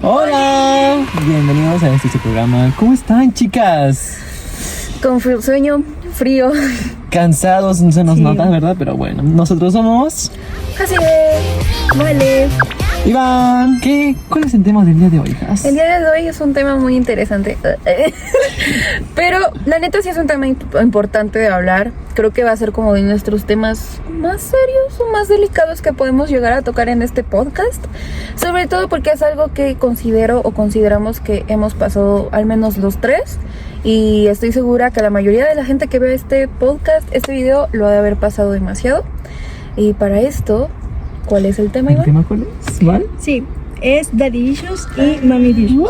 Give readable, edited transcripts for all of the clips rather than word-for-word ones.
Hola, bienvenidos a este programa. ¿Cómo están, chicas? Con sueño, frío. Cansados, se nos nota, ¿verdad? Pero bueno, nosotros somos... Así es, vale. Iván, ¿cuál es el tema del día de hoy, hijas? El día de hoy es un tema muy interesante. Pero la neta sí es un tema importante de hablar. Creo que va a ser como de nuestros temas más serios o más delicados que podemos llegar a tocar en este podcast. Sobre todo porque es algo que considero o consideramos que hemos pasado al menos los tres. Y estoy segura que la mayoría de la gente que ve este podcast, este video, lo ha de haber pasado demasiado. Y para esto, ¿cuál es el tema, Iván? ¿El tema cuál es? ¿Vale? Sí, es Daddy Issues y Mommy Issues.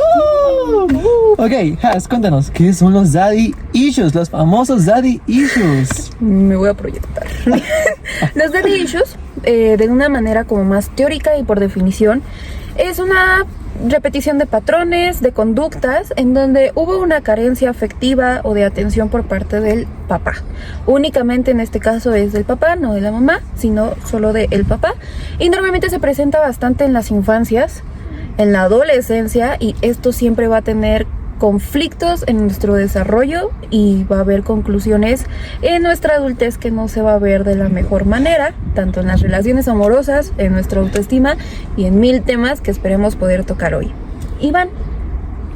Ok, Has, cuéntanos, ¿qué son los Daddy Issues? Los famosos Daddy Issues. Me voy a proyectar. Los Daddy Issues, de una manera como más teórica y por definición, es una repetición de patrones, de conductas, en donde hubo una carencia afectiva o de atención por parte del papá. Únicamente en este caso es del papá, no de la mamá, sino solo del papá. Y normalmente se presenta bastante en las infancias, en la adolescencia, y esto siempre va a tener conflictos en nuestro desarrollo y va a haber conclusiones en nuestra adultez que no se va a ver de la mejor manera, tanto en las relaciones amorosas, en nuestra autoestima y en mil temas que esperemos poder tocar hoy. Iván,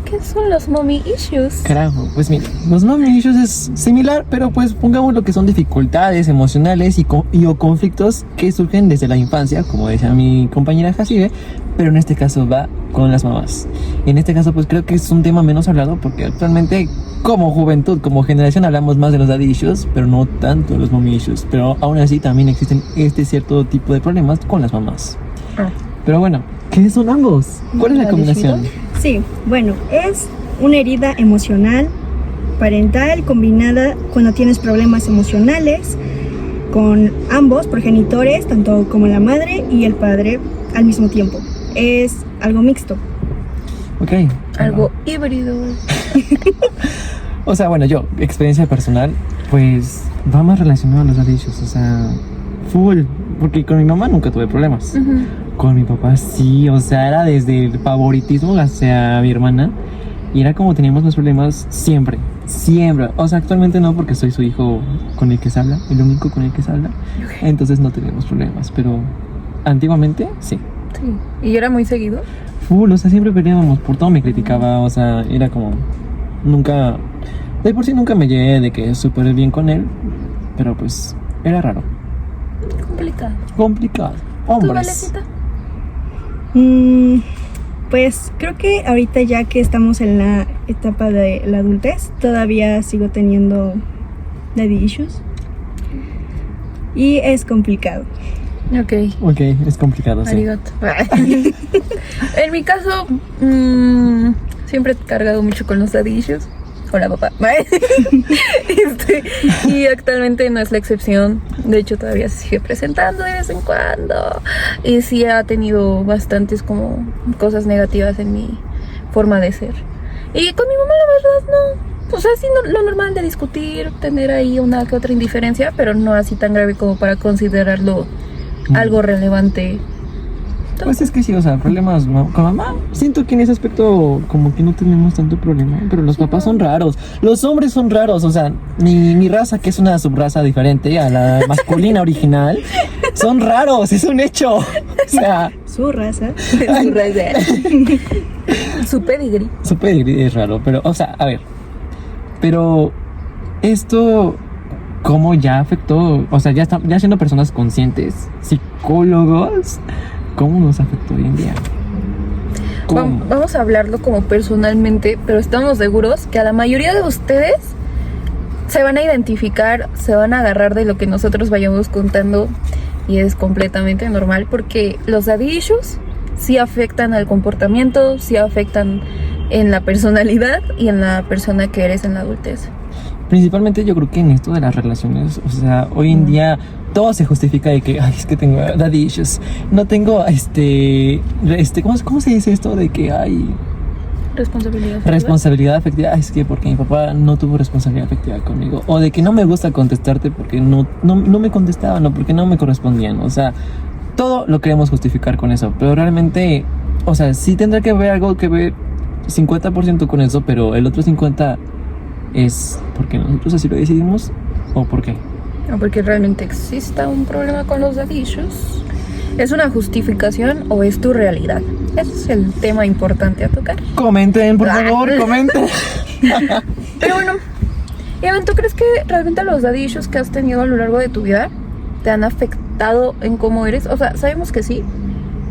¿qué son los mommy issues? Carajo, pues mira, los mommy issues es similar, pero pues pongamos lo que son dificultades emocionales y o conflictos que surgen desde la infancia, como decía mi compañera Jacibe, pero en este caso va con las mamás. En este caso pues creo que es un tema menos hablado porque actualmente como juventud, como generación hablamos más de los daddy issues, pero no tanto de los mommy issues, pero aún así también existen este cierto tipo de problemas con las mamás. Pero bueno, ¿qué son ambos? ¿Cuál es la combinación? Sí, bueno, es una herida emocional parental combinada cuando tienes problemas emocionales con ambos progenitores, tanto como la madre y el padre al mismo tiempo. Es algo mixto. Ok. Algo híbrido. O sea, bueno, yo, experiencia personal, pues va más relacionado a los daddy issues, o sea, full, porque con mi mamá nunca tuve problemas. Con mi papá sí, o sea, era desde el favoritismo hacia mi hermana y era como teníamos los problemas siempre. O sea, actualmente no porque soy su hijo con el que se habla, el único con el que se habla, entonces no tenemos problemas, pero antiguamente sí. Sí. ¿Y era muy seguido? Full, o sea, siempre peleábamos, por todo me criticaba, o sea, era como, nunca, de por sí nunca me llevé de que súper bien con él, pero pues, era raro. Complicado. ¿Tú, Hombres. Valecita? Pues creo que ahorita ya que estamos en la etapa de la adultez, todavía sigo teniendo Daddy Issues. Y es complicado. Ok, Es complicado, sí. arigato. En mi caso, siempre he cargado mucho con los daddy issues. Hola, papá. Y actualmente no es la excepción. De hecho, todavía se sigue presentando de vez en cuando. Y sí ha tenido bastantes como cosas negativas en mi forma de ser. Y con mi mamá, la verdad, no. O sea, sí, lo normal de discutir, tener ahí una que otra indiferencia, pero no así tan grave como para considerarlo algo relevante. Pues es que sí, o sea, problemas con mamá. Siento que en ese aspecto como que no tenemos tanto problema, pero los papás son raros. Los hombres son raros, o sea, mi raza, que es una subraza diferente a la masculina original, son raros, es un hecho. O sea, Su raza. Su pedigrí. su pedigrí es raro, pero, o sea, a ver. Pero esto, ¿cómo ya afectó? O sea, ya siendo personas conscientes, psicólogos, ¿cómo nos afectó hoy en día? Vamos a hablarlo como personalmente, pero estamos seguros que a la mayoría de ustedes se van a identificar, se van a agarrar de lo que nosotros vayamos contando y es completamente normal porque los daddy issues sí afectan al comportamiento, sí afectan en la personalidad y en la persona que eres en la adultez. Principalmente yo creo que en esto de las relaciones, o sea, hoy en día todo se justifica de que, ay, es que tengo daddy issues, no tengo, ¿cómo se dice esto? De que hay responsabilidad afectiva, es que porque mi papá no tuvo responsabilidad afectiva conmigo, o de que no me gusta contestarte porque no me contestaban, o porque no me correspondían, o sea, todo lo queremos justificar con eso, pero realmente o sea, sí tendrá que haber algo que ver 50% con eso, pero el otro 50% es porque nosotros así lo decidimos o por qué. O porque realmente exista un problema con los daddy issues. ¿Es una justificación o es tu realidad? Ese es el tema importante a tocar. Comenten, por favor, comenten. Pero bueno, Iván, ¿tú crees que realmente los daddy issues que has tenido a lo largo de tu vida te han afectado en cómo eres? O sea, sabemos que sí,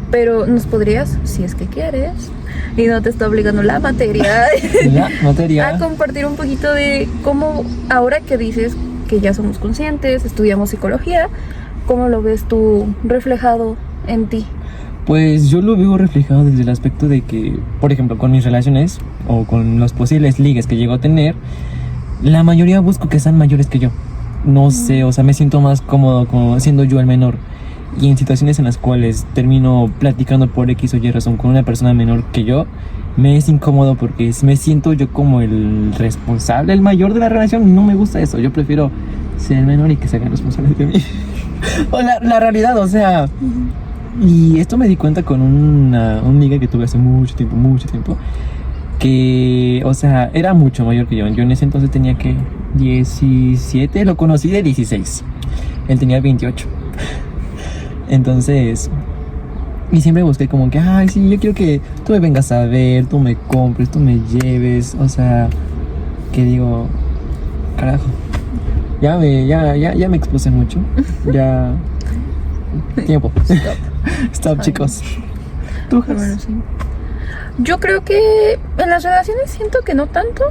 pero nos podrías, si es que quieres, y no te está obligando la materia, La materia. a compartir un poquito de cómo, ahora que dices que ya somos conscientes, estudiamos psicología, ¿cómo lo ves tú reflejado en ti? Pues yo lo veo reflejado desde el aspecto de que, por ejemplo, con mis relaciones o con los posibles ligues que llego a tener, la mayoría busco que sean mayores que yo. No sé, o sea, me siento más cómodo como siendo yo el menor. Y en situaciones en las cuales termino platicando por X o Y razón con una persona menor que yo, me es incómodo porque me siento yo como el responsable, el mayor de la relación. No me gusta eso, yo prefiero ser el menor y que se hagan responsables de mí. O la realidad, o sea... Y esto me di cuenta con una amiga que tuve hace mucho tiempo, que, o sea, era mucho mayor que yo. Yo en ese entonces tenía que 17, lo conocí de 16. Él tenía 28. Entonces, y siempre busqué como que, ay, sí, yo quiero que tú me vengas a ver, tú me compres, tú me lleves. O sea, que digo, carajo, ya me expuse mucho. Ya, tiempo. Stop, chicos. ¿Tú, Has? Bueno, sí. Yo creo que en las relaciones siento que no tanto,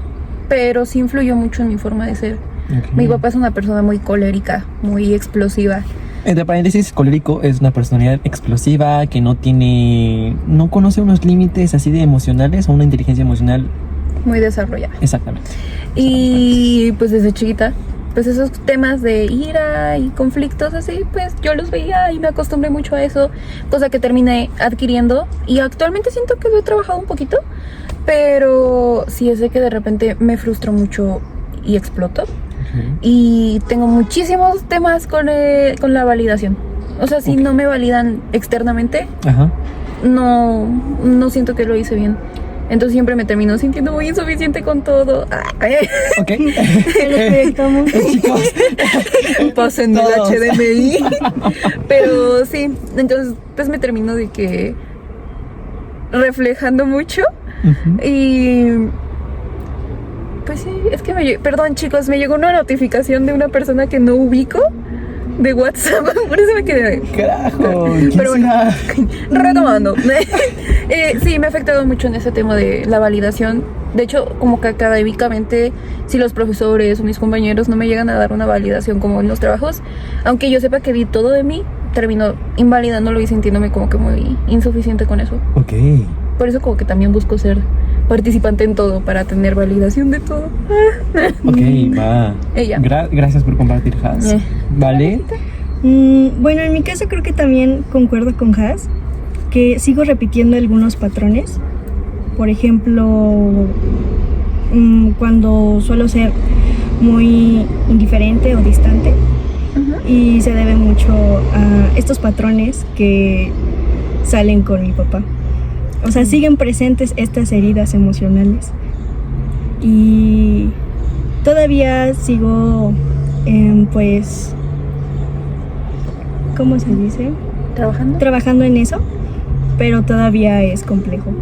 pero sí influyó mucho en mi forma de ser. Okay. Mi papá es una persona muy colérica, muy explosiva. Entre paréntesis, colérico es una personalidad explosiva que no conoce unos límites así de emocionales o una inteligencia emocional. Muy desarrollada. Exactamente. Y pues desde chiquita, pues esos temas de ira y conflictos así, pues yo los veía y me acostumbré mucho a eso, cosa que terminé adquiriendo y actualmente siento que lo he trabajado un poquito, pero sí es de que de repente me frustro mucho y exploto. Y tengo muchísimos temas con la validación. O sea, si no me validan externamente, Ajá. no siento que lo hice bien. Entonces siempre me termino sintiendo muy insuficiente con todo. Ok. Respetamos. Chicos, Pasen el todos. HDMI. Pero sí, entonces pues me termino de que reflejando mucho. Y pues sí, es que perdón chicos, me llegó una notificación de una persona que no ubico de WhatsApp, por eso me quedé. Carajo. Pero bueno, retomando. Sí, me ha afectado mucho en ese tema de la validación. De hecho, como que académicamente, si los profesores o mis compañeros no me llegan a dar una validación como en los trabajos, aunque yo sepa que di todo de mí, termino invalidándolo y sintiéndome como que muy insuficiente con eso. Ok. Por eso como que también busco ser participante en todo para tener validación de todo. Ok, va. Ella. Gracias por compartir, Has. ¿Vale? Bueno, en mi caso creo que también concuerdo con Has, que sigo repitiendo algunos patrones. Por ejemplo, cuando suelo ser muy indiferente o distante, y se debe mucho a estos patrones que salen con mi papá. O sea, siguen presentes estas heridas emocionales. Y todavía sigo, pues, ¿cómo se dice? Trabajando en eso, pero todavía es complejo.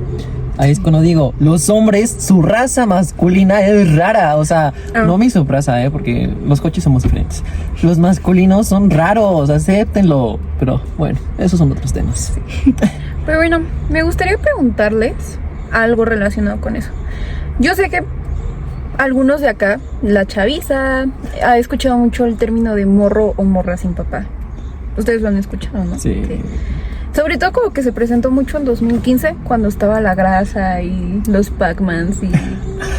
Ahí es cuando digo, los hombres, su raza masculina es rara. O sea, no mi subraza, porque los coches somos diferentes. Los masculinos son raros, acéptenlo. Pero bueno, esos son otros temas. Pero bueno, me gustaría preguntarles algo relacionado con eso. Yo sé que algunos de acá, la chaviza, ha escuchado mucho el término de morro o morra sin papá. Ustedes lo han escuchado, ¿no? Sí. Sobre todo como que se presentó mucho en 2015, cuando estaba la grasa y los Pac-Mans y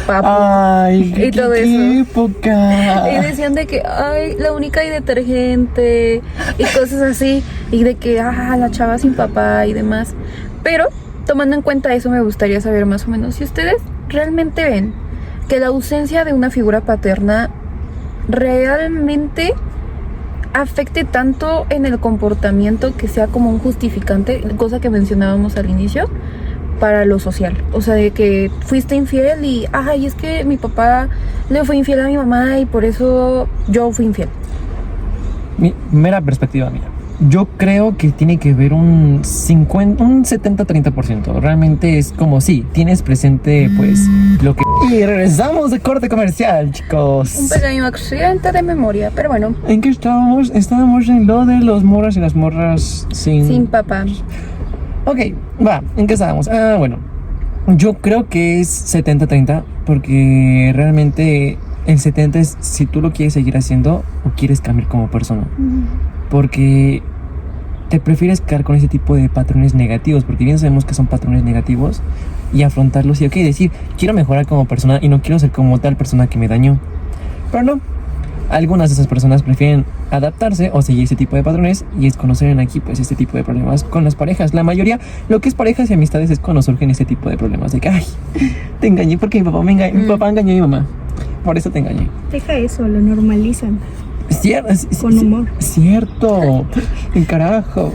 Papu. Ay, y todo qué eso. época. Y decían de que, ay, la única y detergente y cosas así. Y de que, la chava sin papá y demás. Pero, tomando en cuenta eso, me gustaría saber más o menos si ustedes realmente ven que la ausencia de una figura paterna realmente afecte tanto en el comportamiento que sea como un justificante, cosa que mencionábamos al inicio, para lo social. O sea, de que fuiste infiel y, ay, es que mi papá le fue infiel a mi mamá y por eso yo fui infiel. Mera perspectiva mía. Yo creo que tiene que ver un 70-30%. Realmente es como si tienes presente pues lo que... Y regresamos de corte comercial, chicos. Un pequeño accidente de memoria, pero bueno. ¿En qué estábamos? Estábamos en lo de los morras y las morras Sin papá. Ok, va, ¿en qué estábamos? Bueno, yo creo que es 70-30 porque realmente el 70 es si tú lo quieres seguir haciendo o quieres cambiar como persona. Porque te prefieres quedar con ese tipo de patrones negativos, porque bien sabemos que son patrones negativos, y afrontarlos y decir, quiero mejorar como persona y no quiero ser como tal persona que me dañó. Pero no, algunas de esas personas prefieren adaptarse o seguir ese tipo de patrones, y es cuando surgen aquí pues este tipo de problemas con las parejas. La mayoría, lo que es parejas y amistades, es cuando surgen este tipo de problemas de que, ay, te engañé porque mi papá mi papá engañó a mi mamá, por eso te engañé. Deja eso, lo normalizan. Con humor. Cierto, el carajo.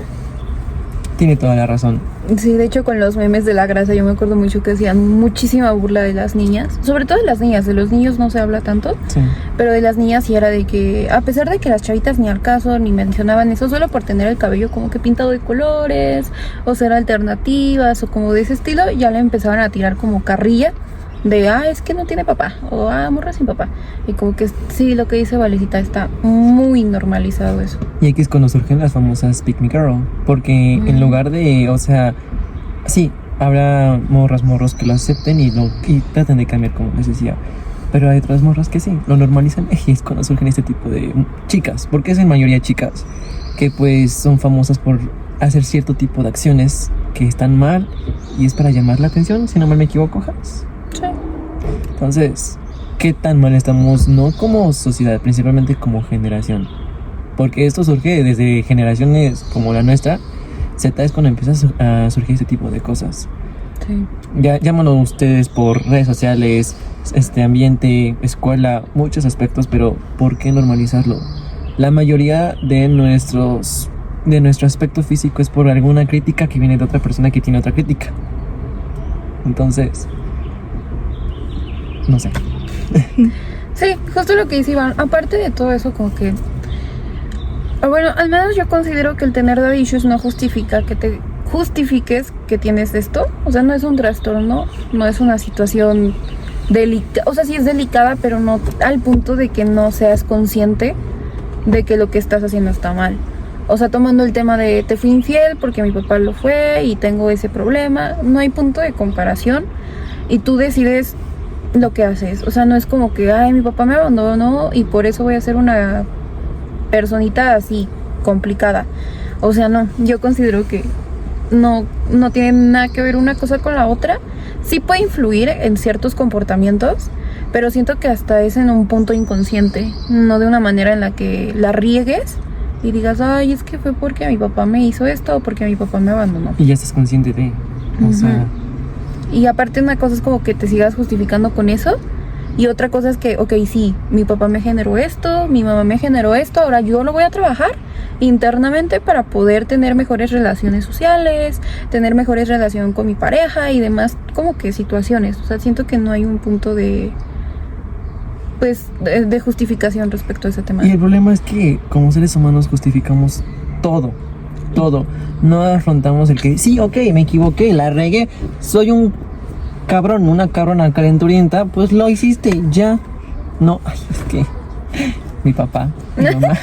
Tiene toda la razón. Sí, de hecho con los memes de la grasa yo me acuerdo mucho que hacían muchísima burla de las niñas, sobre todo de las niñas, de los niños no se habla tanto, Sí. pero de las niñas sí era de que, a pesar de que las chavitas ni al caso ni mencionaban eso, solo por tener el cabello como que pintado de colores, o ser alternativas, o como de ese estilo, ya le empezaban a tirar como carrilla de, es que no tiene papá, o morra sin papá, y como que sí, lo que dice Valecita, está muy normalizado eso. Y aquí es cuando surgen las famosas Pick Me Girl, porque en lugar de, o sea, sí, habrá morros que lo acepten y traten de cambiar, como les decía, pero hay otras morras que sí, lo normalizan, y es cuando surgen este tipo de chicas, porque es en mayoría chicas, que pues son famosas por hacer cierto tipo de acciones que están mal, y es para llamar la atención, si no mal me equivoco, Has. Sí. Entonces, ¿qué tan mal estamos? No como sociedad, principalmente como generación. Porque esto surge desde generaciones como la nuestra. Z es cuando empieza a surgir este tipo de cosas. Sí. Ya llámanlo ustedes por redes sociales, ambiente, escuela, muchos aspectos, pero ¿por qué normalizarlo? La mayoría de nuestro aspecto físico es por alguna crítica que viene de otra persona que tiene otra crítica. Entonces, no sé. Sí, justo lo que dice Iván. Aparte de todo eso, como que... Bueno, al menos yo considero que el tener daddy issues no justifica que te justifiques que tienes esto. O sea, no es un trastorno, no es una situación delicada. O sea, sí es delicada, pero no al punto de que no seas consciente de que lo que estás haciendo está mal. O sea, tomando el tema de te fui infiel porque mi papá lo fue y tengo ese problema, no hay punto de comparación y tú decides lo que haces. O sea, no es como que, mi papá me abandonó y por eso voy a ser una personita así, complicada. O sea, no, yo considero que no tiene nada que ver una cosa con la otra. Sí puede influir en ciertos comportamientos, pero siento que hasta es en un punto inconsciente, no de una manera en la que la riegues y digas, es que fue porque mi papá me hizo esto o porque mi papá me abandonó. Y ya estás consciente de, o sea... Y aparte una cosa es como que te sigas justificando con eso, y otra cosa es que, sí, mi papá me generó esto, mi mamá me generó esto, ahora yo lo voy a trabajar internamente para poder tener mejores relaciones sociales, tener mejores relaciones con mi pareja y demás, como que situaciones. O sea, siento que no hay un punto de justificación respecto a ese tema. Y el problema es que como seres humanos justificamos todo. No afrontamos el que, sí, me equivoqué, la regué, soy un cabrón, una cabrona calenturienta, pues lo hiciste, ya. No, es que mi papá, mi mamá.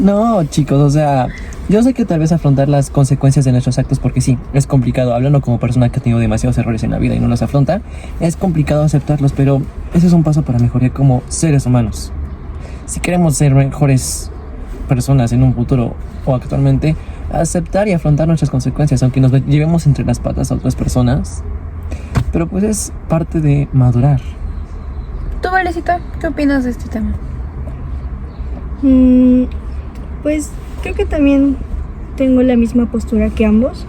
No, chicos, o sea, yo sé que tal vez afrontar las consecuencias de nuestros actos, porque sí, es complicado, hablando como persona que ha tenido demasiados errores en la vida y no los afronta, es complicado aceptarlos, pero ese es un paso para mejorar como seres humanos. Si queremos ser mejores personas en un futuro o actualmente, aceptar y afrontar nuestras consecuencias, aunque nos llevemos entre las patas a otras personas, pero pues es parte de madurar. ¿Tú, Valecita, qué opinas de este tema? Pues creo que también tengo la misma postura que ambos,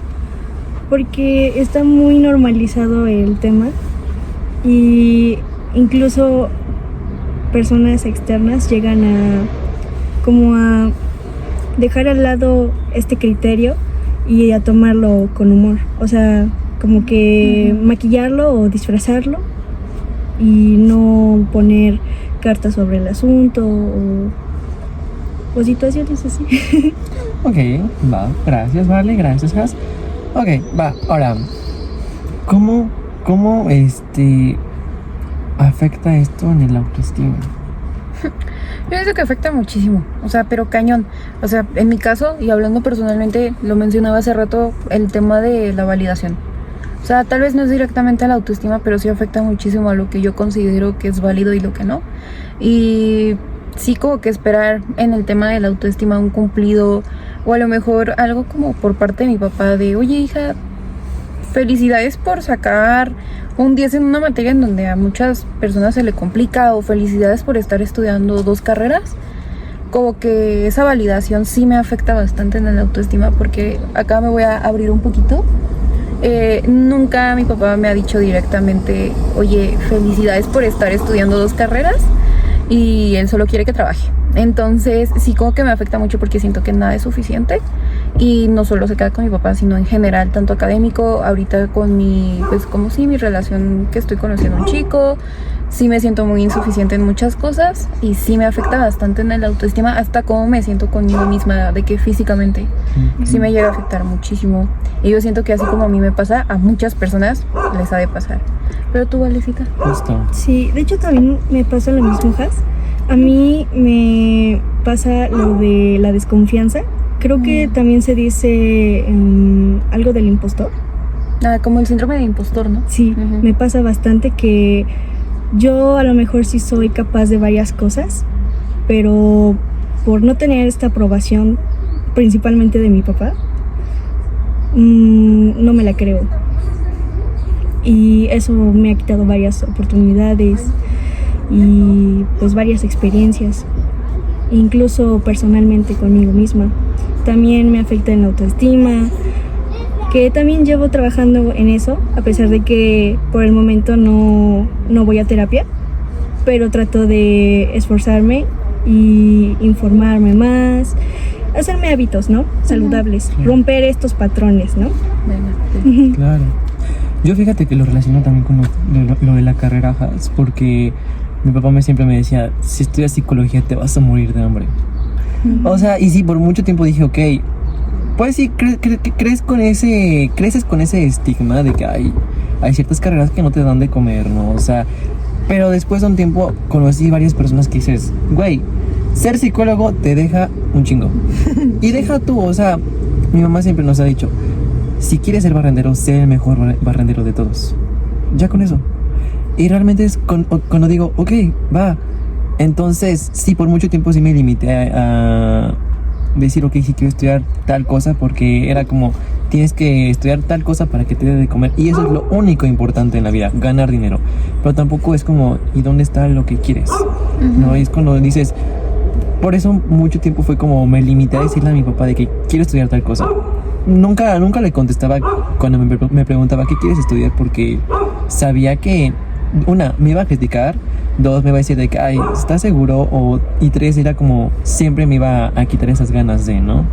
porque está muy normalizado el tema y incluso personas externas llegan a dejar al lado este criterio y a tomarlo con humor. O sea, como que maquillarlo o disfrazarlo y no poner cartas sobre el asunto o situaciones así. Ok, va, gracias, vale, gracias, Has. Ok, va, ahora, ¿cómo afecta esto en el autoestima? Yo pienso que afecta muchísimo, o sea, pero cañón. O sea, en mi caso, y hablando personalmente, lo mencionaba hace rato, el tema de la validación. O sea, tal vez no es directamente a la autoestima, pero sí afecta muchísimo a lo que yo considero que es válido y lo que no. Y sí, como que esperar en el tema de la autoestima un cumplido, o a lo mejor algo como por parte de mi papá de, oye hija, felicidades por sacar un 10 en una materia en donde a muchas personas se le complica, o felicidades por estar estudiando 2 carreras. Como que esa validación sí me afecta bastante en la autoestima, porque acá me voy a abrir un poquito. Nunca mi papá me ha dicho directamente, oye, felicidades por estar estudiando 2 carreras, y él solo quiere que trabaje. Entonces sí, como que me afecta mucho porque siento que nada es suficiente, y no solo se queda con mi papá, sino en general, tanto académico, ahorita con mi, pues como sí, mi relación, que estoy conociendo a un chico, sí me siento muy insuficiente en muchas cosas, y sí me afecta bastante en el autoestima, hasta cómo me siento conmigo misma, de que físicamente sí me llega a afectar muchísimo, y yo siento que así como a mí me pasa, a muchas personas les ha de pasar. Pero tú, Valecita. Justo. Sí, de hecho también me pasa lo mismo, Has. A mí me pasa lo de la desconfianza. Creo que también se dice algo del impostor. Como el síndrome de impostor, ¿no? Sí, me pasa bastante que yo a lo mejor sí soy capaz de varias cosas, pero por no tener esta aprobación, principalmente de mi papá, no me la creo. Y eso me ha quitado varias oportunidades y pues varias experiencias, incluso personalmente conmigo misma. También me afecta en la autoestima, que también llevo trabajando en eso, a pesar de que por el momento no voy a terapia, pero trato de esforzarme y informarme más, hacerme hábitos, ¿no? Saludables, romper estos patrones, ¿no? Claro. Yo fíjate que lo relaciono también con lo de la carrera, Has, porque mi papá siempre me decía, si estudias psicología te vas a morir de hambre. O sea, y sí, por mucho tiempo dije, ok, pues sí, creces con ese estigma de que hay ciertas carreras que no te dan de comer, ¿no? O sea, pero después de un tiempo conocí varias personas que dices, güey, ser psicólogo te deja un chingo. Y deja tú, o sea, mi mamá siempre nos ha dicho, si quieres ser barrendero, sé el mejor barrendero de todos. Ya con eso. Y realmente es cuando digo, ok, va. Entonces, sí, por mucho tiempo sí me limité a decir, ok, sí quiero estudiar tal cosa, porque era como, tienes que estudiar tal cosa para que te dé de comer. Y eso es lo único importante en la vida, ganar dinero. Pero tampoco es como, ¿y dónde está lo que quieres? No, es cuando dices, por eso mucho tiempo fue como, me limité a decirle a mi papá de que quiero estudiar tal cosa. Nunca le contestaba cuando me preguntaba qué quieres estudiar, porque sabía que, una, me iba a criticar, 2, me iba a decir de que, ay, ¿estás seguro? Y 3, era como, siempre me iba a quitar esas ganas de, ¿no?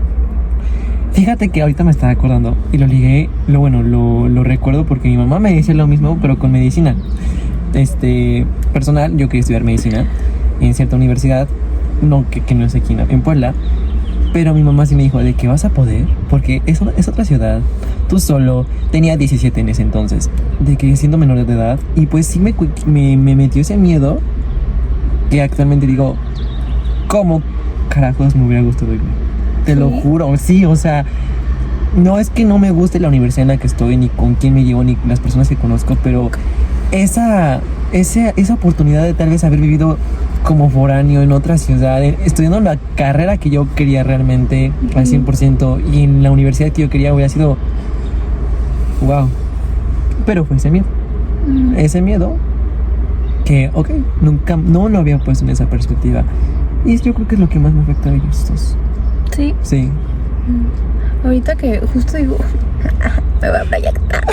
Fíjate que ahorita me estaba acordando y lo ligué, lo recuerdo porque mi mamá me dice lo mismo, pero con medicina. Personal, yo quería estudiar medicina en cierta universidad, no, que no es aquí en Puebla. Pero mi mamá sí me dijo de que vas a poder, porque es otra ciudad, tú solo, tenía 17 en ese entonces, de que siendo menor de edad, y pues sí me metió ese miedo, que actualmente digo, ¿cómo carajos me hubiera gustado irme? Te lo juro, sí, o sea, no es que no me guste la universidad en la que estoy, ni con quién me llevo, ni las personas que conozco, pero esa oportunidad de tal vez haber vivido como foráneo en otra ciudad, estudiando la carrera que yo quería realmente al 100%, y en la universidad que yo quería, hubiera sido wow. Pero fue ese miedo que, ok, nunca, no lo había puesto en esa perspectiva, y yo creo que es lo que más me afecta a ellos dos. Sí. Ahorita que justo digo, me voy a proyectar.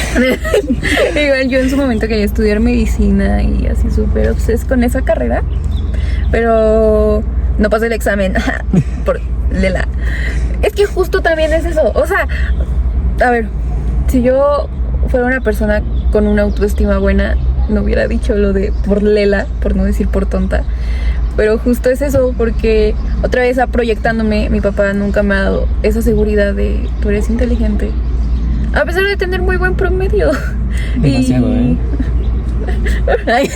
Igual yo en su momento quería estudiar medicina y así súper obses con esa carrera, pero no pasé el examen por Lela. Es que justo también es eso, o sea, a ver, si yo fuera una persona con una autoestima buena, no hubiera dicho lo de por lela, por no decir por tonta. Pero justo es eso, porque otra vez proyectándome, mi papá nunca me ha dado esa seguridad de tú eres inteligente. A pesar de tener muy buen promedio. Demasiado, Ay,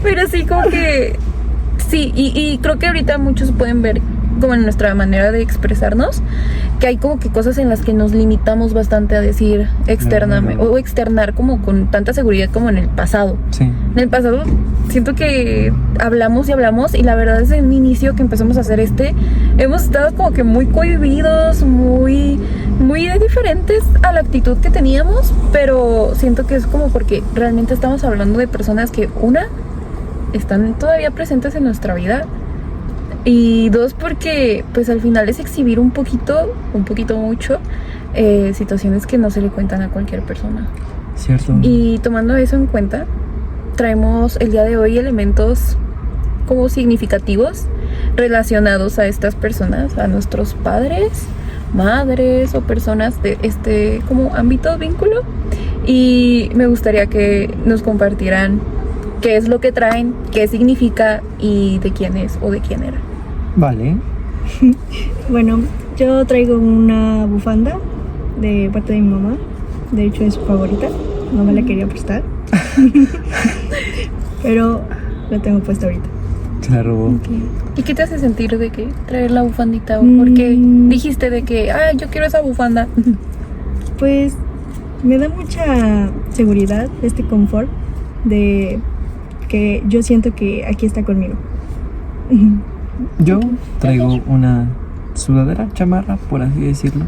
pero sí, como que sí, y creo que ahorita muchos pueden ver como en nuestra manera de expresarnos que hay como que cosas en las que nos limitamos bastante a decir externamente o externar como con tanta seguridad como en el pasado. Sí. En el pasado siento que hablamos y la verdad desde un inicio que empezamos a hacer hemos estado como que muy cohibidos, muy diferentes a la actitud que teníamos, pero siento que es como porque realmente estamos hablando de personas que están todavía presentes en nuestra vida y dos porque pues al final es exhibir un poquito mucho situaciones que no se le cuentan a cualquier persona. Cierto. Y tomando eso en cuenta, traemos el día de hoy elementos como significativos relacionados a estas personas, a nuestros padres, madres o personas de este como ámbito, vínculo, y me gustaría que nos compartieran qué es lo que traen, qué significa y de quién es o de quién era. Vale. Bueno, yo traigo una bufanda de parte de mi mamá. De hecho es su favorita. No me la quería prestar. Pero la tengo puesta ahorita. Claro. Okay. ¿Y qué te hace sentir de que traer la bufandita? ¿O por qué dijiste de que, yo quiero esa bufanda? Pues me da mucha seguridad, confort de que yo siento que aquí está conmigo. Yo traigo una sudadera, chamarra, por así decirlo.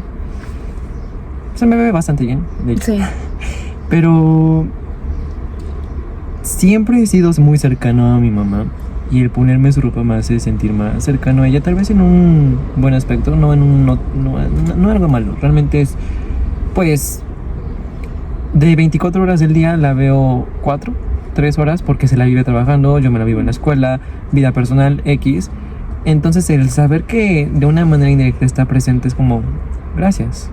Se me ve bastante bien, de hecho. Sí. Pero siempre he sido muy cercano a mi mamá y el ponerme su ropa me hace sentir más cercano a ella, tal vez en un buen aspecto, no algo malo. Realmente es, pues, de 24 horas del día la veo 3 horas porque se la vive trabajando, yo me la vivo en la escuela, vida personal, X. Entonces el saber que de una manera indirecta está presente es como, gracias,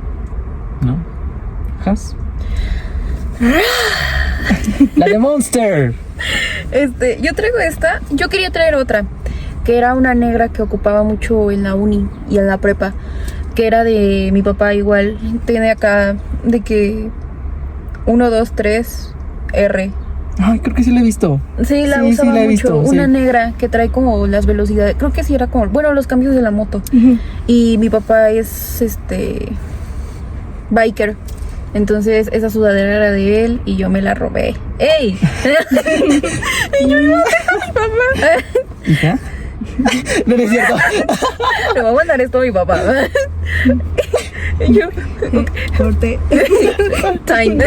¿no? ¿Has? La de Monster. Yo traigo esta. Yo quería traer otra, que era una negra que ocupaba mucho en la uni y en la prepa, que era de mi papá igual. Tiene acá de que 1, 2, 3, R. Ay, creo que sí la he visto. Sí, la Sí, usaba sí la he mucho. visto, Una sí. negra que trae como las velocidades. Creo que sí era como, bueno, los cambios de la moto. Y mi papá es biker. Entonces esa sudadera era de él y yo me la robé. ¡Ey! Y yo no tengo a mi papá. ¿Hija? No es cierto. Le voy a mandar esto a mi papá. Y yo, Corte. time.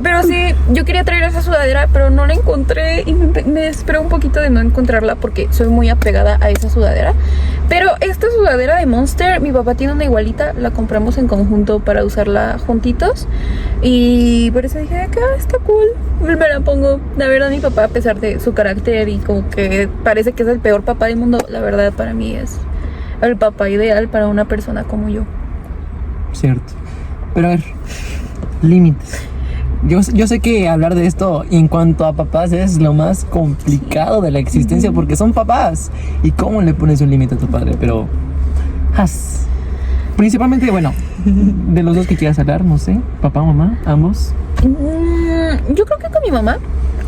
Pero sí, yo quería traer esa sudadera, pero no la encontré y me esperé un poquito de no encontrarla porque soy muy apegada a esa sudadera. Pero esta sudadera de Monster, mi papá tiene una igualita, la compramos en conjunto para usarla juntitos y por eso dije que está cool, me la pongo. La verdad, mi papá, a pesar de su carácter y como que parece que es el peor papá del mundo, la verdad para mí es el papá ideal para una persona como yo. Cierto. Pero a ver, límites. Yo sé que hablar de esto en cuanto a papás es lo más complicado de la existencia porque son papás. ¿Y cómo le pones un límite a tu padre? Pero principalmente, bueno, de los dos que quieras hablar, no sé, papá, mamá, ambos. Yo creo que con mi mamá,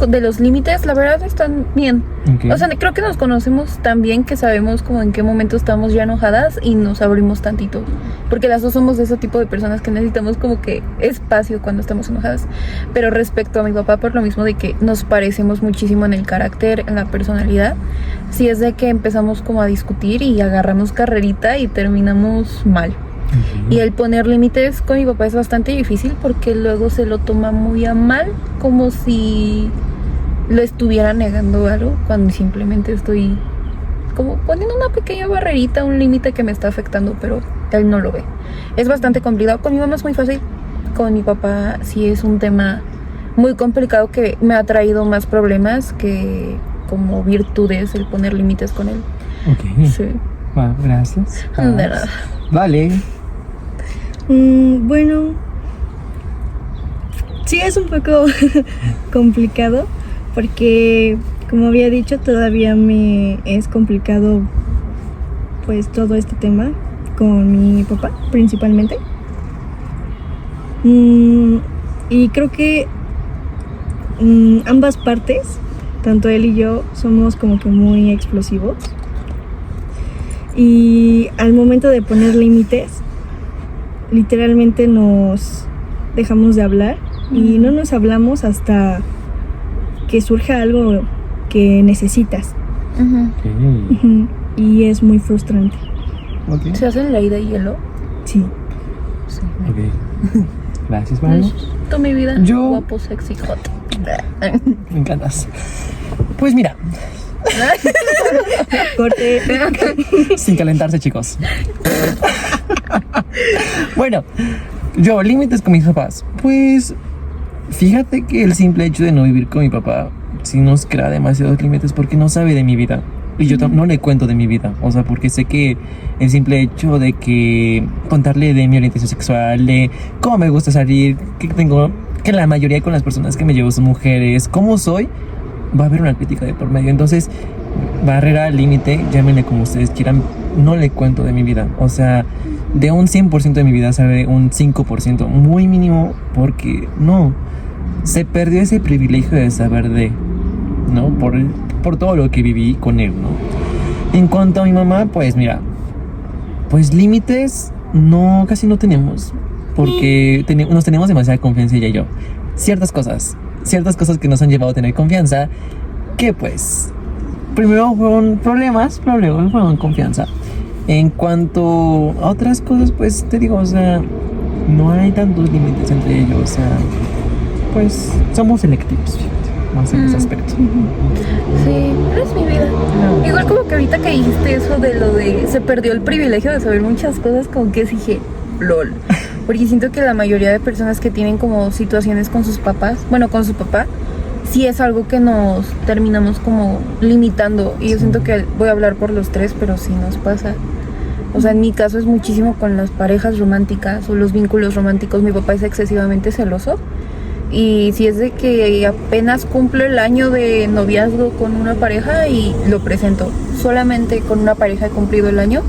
de los límites, la verdad están bien. Okay. O sea, creo que nos conocemos tan bien que sabemos como en qué momento estamos ya enojadas y nos abrimos tantito. Porque las dos somos de ese tipo de personas que necesitamos como que espacio cuando estamos enojadas. Pero respecto a mi papá, por lo mismo de que nos parecemos muchísimo en el carácter, en la personalidad, sí es de que empezamos como a discutir y agarramos carrerita y terminamos mal. Y el poner límites con mi papá es bastante difícil porque luego se lo toma muy a mal, como si lo estuviera negando algo, cuando simplemente estoy como poniendo una pequeña barrerita, un límite que me está afectando, pero él no lo ve. Es bastante complicado. Con mi mamá es muy fácil, con mi papá sí es un tema muy complicado que me ha traído más problemas que como virtudes el poner límites con él. Ok. Sí. Wow, gracias. De nada. Vale. Bueno, Sí, es un poco complicado porque, como había dicho, todavía me es complicado pues todo este tema con mi papá principalmente. Y creo que ambas partes, tanto él y yo, somos como que muy explosivos. Y al momento de poner límites, literalmente nos dejamos de hablar y no nos hablamos hasta que surja algo que necesitas. Ujú. Y es muy frustrante. Ok. ¿Se hacen la ida y hielo? Sí. Sí. Ok. Gracias, Mario. Tú, mi vida. Yo- Guapo, sexy, hot. Me encantas. Pues mira, Corte. sin calentarse, chicos. Bueno, yo, límites con mis papás. Pues fíjate que el simple hecho de no vivir con mi papá sí nos crea demasiados límites porque no sabe de mi vida. Y yo no le cuento de mi vida. O sea, porque sé que el simple hecho de que contarle de mi orientación sexual, de cómo me gusta salir, que la mayoría con las personas que me llevo son mujeres, cómo soy, va a haber una crítica de por medio. Entonces, barrera, límite, llámenle como ustedes quieran, no le cuento de mi vida. O sea, de un 100% de mi vida sabe un 5%, muy mínimo, porque no, se perdió ese privilegio de saber de, ¿no? Por todo lo que viví con él, ¿no? En cuanto a mi mamá, pues mira, pues límites no, casi no tenemos, porque nos tenemos demasiada confianza ella y yo. Ciertas cosas que nos han llevado a tener confianza, que pues primero fueron problemas, luego fueron confianza. En cuanto a otras cosas, pues te digo, o sea, no hay tantos límites entre ellos, o sea, pues somos selectivos, fíjate, más en ese aspecto. Sí, es mi vida. Igual como que ahorita que dijiste eso de lo de se perdió el privilegio de saber muchas cosas, como que dije, lol. Porque siento que la mayoría de personas que tienen como situaciones con sus papás, bueno, con su papá, sí es algo que nos terminamos como limitando. Y yo siento que voy a hablar por los tres, pero sí nos pasa. O sea, en mi caso es muchísimo con las parejas románticas o los vínculos románticos. Mi papá es excesivamente celoso. Y si es de que apenas cumplo el año de noviazgo con una pareja y lo presento. Solamente con una pareja he cumplido el año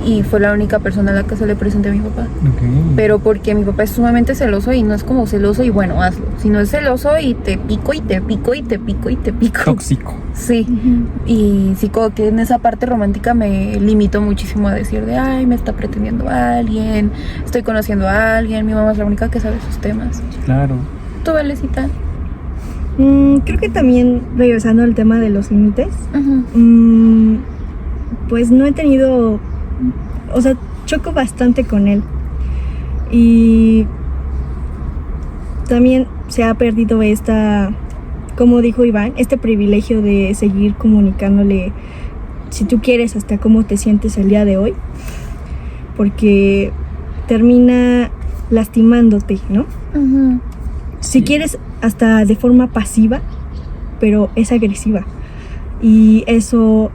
y fue la única persona a la que se le presenté a mi papá. Ok. Pero porque mi papá es sumamente celoso y no es como celoso y bueno, hazlo. Sino es celoso y te pico y te pico y te pico y te pico. Tóxico. Sí. Y sí, como que en esa parte romántica me limito muchísimo a decir de, ay, me está pretendiendo a alguien, estoy conociendo a alguien, mi mamá es la única que sabe sus temas. Claro. ¿Tú, Valecita? Creo que también, regresando al tema de los límites, pues no he tenido, o sea, choco bastante con él. Y también se ha perdido como dijo Iván, este privilegio de seguir comunicándole, si tú quieres, hasta cómo te sientes el día de hoy. Porque termina lastimándote, ¿no? Si quieres, hasta de forma pasiva, pero es agresiva. Y eso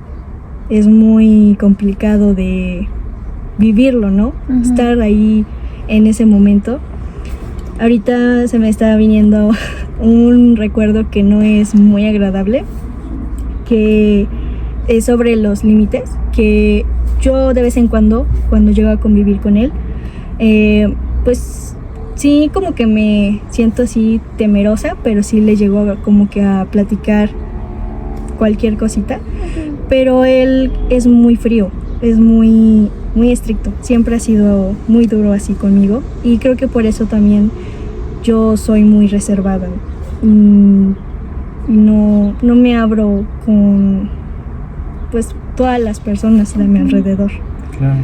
es muy complicado de vivirlo, ¿no? Estar ahí en ese momento. Ahorita se me está viniendo un recuerdo que no es muy agradable, que es sobre los límites, que yo de vez en cuando llego a convivir con él, pues sí, como que me siento así temerosa, pero sí le llego como que a platicar cualquier cosita. Pero él es muy frío, es muy, muy estricto. Siempre ha sido muy duro así conmigo. Y creo que por eso también yo soy muy reservada. No me abro con pues todas las personas de mi alrededor. Claro.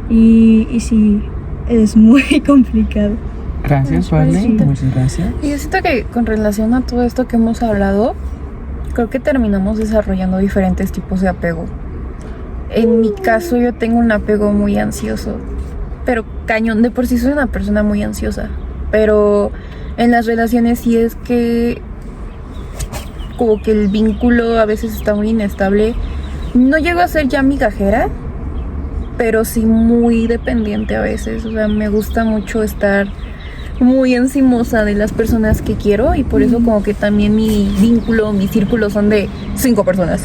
Y sí, es muy complicado. Gracias, Vale. Muchas gracias. Y yo siento que con relación a todo esto que hemos hablado, creo que terminamos desarrollando diferentes tipos de apego. En mi caso yo tengo un apego muy ansioso, pero cañón, de por sí soy una persona muy ansiosa, pero en las relaciones sí es que como que el vínculo a veces está muy inestable. No llego a ser ya migajera, pero sí muy dependiente a veces. O sea, me gusta mucho estar muy encimosa de las personas que quiero y por eso como que también mi vínculo, mi círculo son de 5 personas.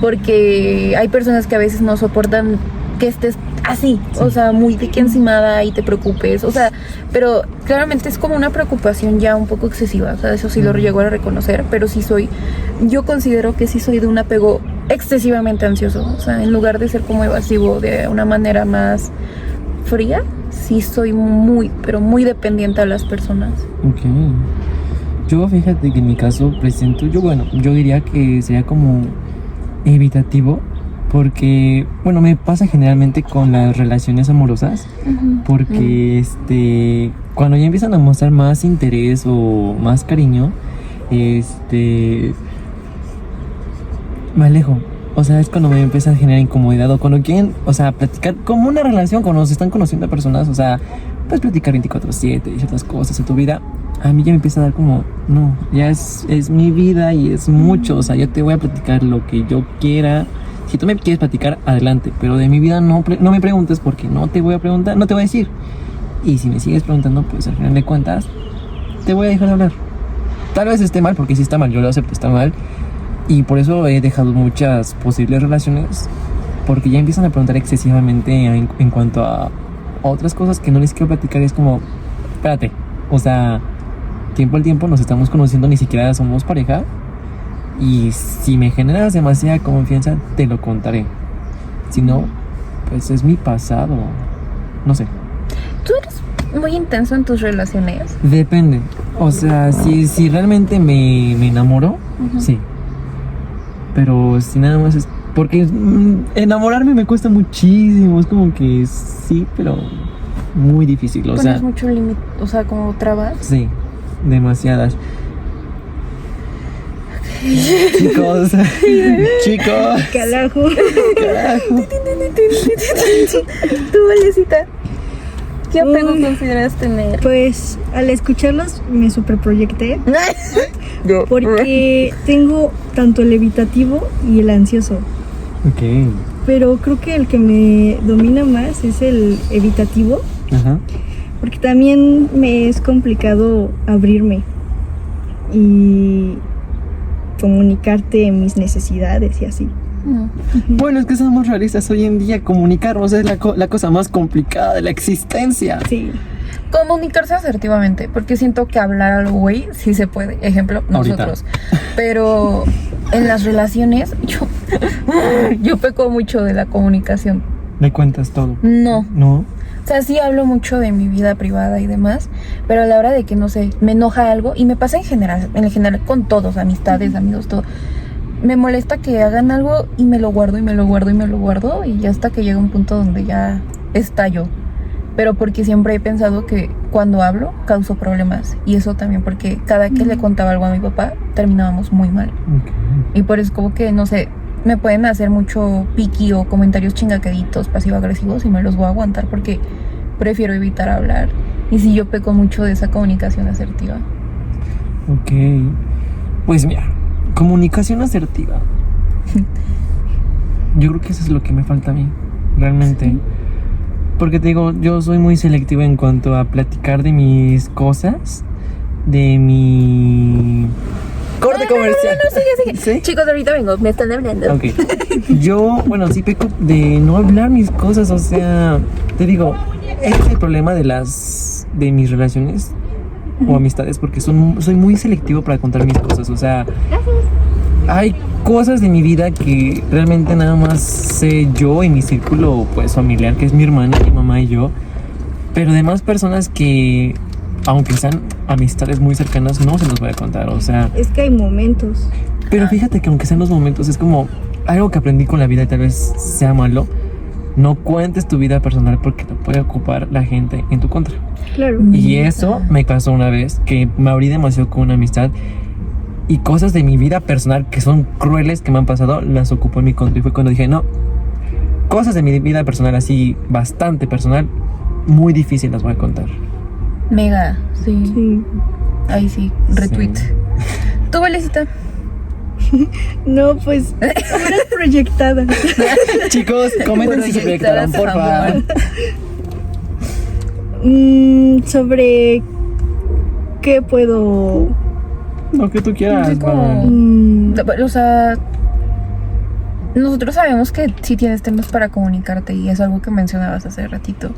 Porque hay personas que a veces no soportan que estés así, o sea, muy de que encimada y te preocupes, o sea, pero claramente es como una preocupación ya un poco excesiva, o sea, eso sí lo llego a reconocer, pero yo considero que sí soy de un apego excesivamente ansioso, o sea, en lugar de ser como evasivo de una manera más fría, sí soy muy, pero muy dependiente a las personas. Ok. Yo fíjate que en mi caso presento, yo diría que sería como evitativo, porque, bueno, me pasa generalmente con las relaciones amorosas, porque cuando ya empiezan a mostrar más interés o más cariño, me alejo. O sea, es cuando me empieza a generar incomodidad o cuando quieren, o sea, platicar como una relación, cuando se están conociendo a personas, o sea, pues platicar 24/7 y ciertas cosas de tu vida. A mí ya me empieza a dar como, no, ya es mi vida y es mucho, o sea, yo te voy a platicar lo que yo quiera. Si tú me quieres platicar, adelante, pero de mi vida no me preguntes porque no te voy a preguntar, no te voy a decir. Y si me sigues preguntando, pues al final de cuentas, te voy a dejar de hablar. Tal vez esté mal, porque sí está mal, yo lo acepto, está mal. Y por eso he dejado muchas posibles relaciones, porque ya empiezan a preguntar excesivamente en cuanto a otras cosas que no les quiero platicar. Y es como, espérate, o sea, tiempo al tiempo nos estamos conociendo, ni siquiera somos pareja. Y si me generas demasiada confianza, te lo contaré. Si no, pues es mi pasado. No sé. ¿Tú eres muy intenso en tus relaciones? Depende. O sea, si realmente me enamoro, sí. Pero si nada más es... Porque enamorarme me cuesta muchísimo. Es como que sí, pero muy difícil. O sea, ¿pones mucho límite? O sea, como trabas. Sí, demasiadas. Chicos. Carajo. Tú, Valecita, ¿qué apego consideras tener? Pues al escucharlos me superproyecté porque tengo tanto el evitativo y el ansioso. Ok. Pero creo que el que me domina más es el evitativo. Ajá. Porque también me es complicado abrirme y comunicarte mis necesidades y así. Bueno, es que somos realistas hoy en día. Comunicarnos es la cosa más complicada de la existencia. Sí. Comunicarse asertivamente, porque siento que hablar a lo güey sí se puede. Ejemplo, nosotros. Ahorita. Pero en las relaciones, yo peco mucho de la comunicación. ¿Me cuentas todo? No. ¿No? O sea, sí hablo mucho de mi vida privada y demás, pero a la hora de que, no sé, me enoja algo, y me pasa en general con todos, amistades, amigos, todo. Me molesta que hagan algo y me lo guardo y me lo guardo y me lo guardo, y ya hasta que llega un punto donde ya estallo. Pero porque siempre he pensado que cuando hablo causo problemas, y eso también porque cada que le contaba algo a mi papá terminábamos muy mal. Okay. Y por eso como que, no sé, me pueden hacer mucho piqui o comentarios chingaqueditos, pasivo-agresivos, y me los voy a aguantar porque prefiero evitar hablar. Y sí, yo peco mucho de esa comunicación asertiva. Ok. Pues mira, comunicación asertiva. Yo creo que eso es lo que me falta a mí, realmente. ¿Sí? Porque te digo, yo soy muy selectivo en cuanto a platicar de mis cosas, de mi... Corte comercial. No, sigue. ¿Sí? Chicos, ahorita vengo, me están hablando. Ok. Yo, bueno, sí peco de no hablar mis cosas, o sea, te digo, ese es el problema de mis relaciones o amistades, porque soy muy selectivo para contar mis cosas, o sea, hay cosas de mi vida que realmente nada más sé yo y mi círculo, pues, familiar, que es mi hermana, mi mamá y yo, pero demás personas que, aunque sean amistades muy cercanas, no se los voy a contar, o sea... Es que hay momentos. Pero fíjate que aunque sean los momentos, es como algo que aprendí con la vida y tal vez sea malo. No cuentes tu vida personal porque te puede ocupar la gente en tu contra. Claro. Y eso me pasó una vez, que me abrí demasiado con una amistad y cosas de mi vida personal que son crueles que me han pasado, las ocupó en mi contra. Y fue cuando dije, no, cosas de mi vida personal así, bastante personal, muy difícil las voy a contar. Mega, sí. Ahí sí, retweet. Sí. ¿Tú, Valecita? No, pues, eres proyectada. Chicos, comenten si se proyectaron, por favor. Sobre ¿qué puedo...? Lo que tú quieras. Sí, como- Val. O sea, nosotros sabemos que sí tienes temas para comunicarte y es algo que mencionabas hace ratito.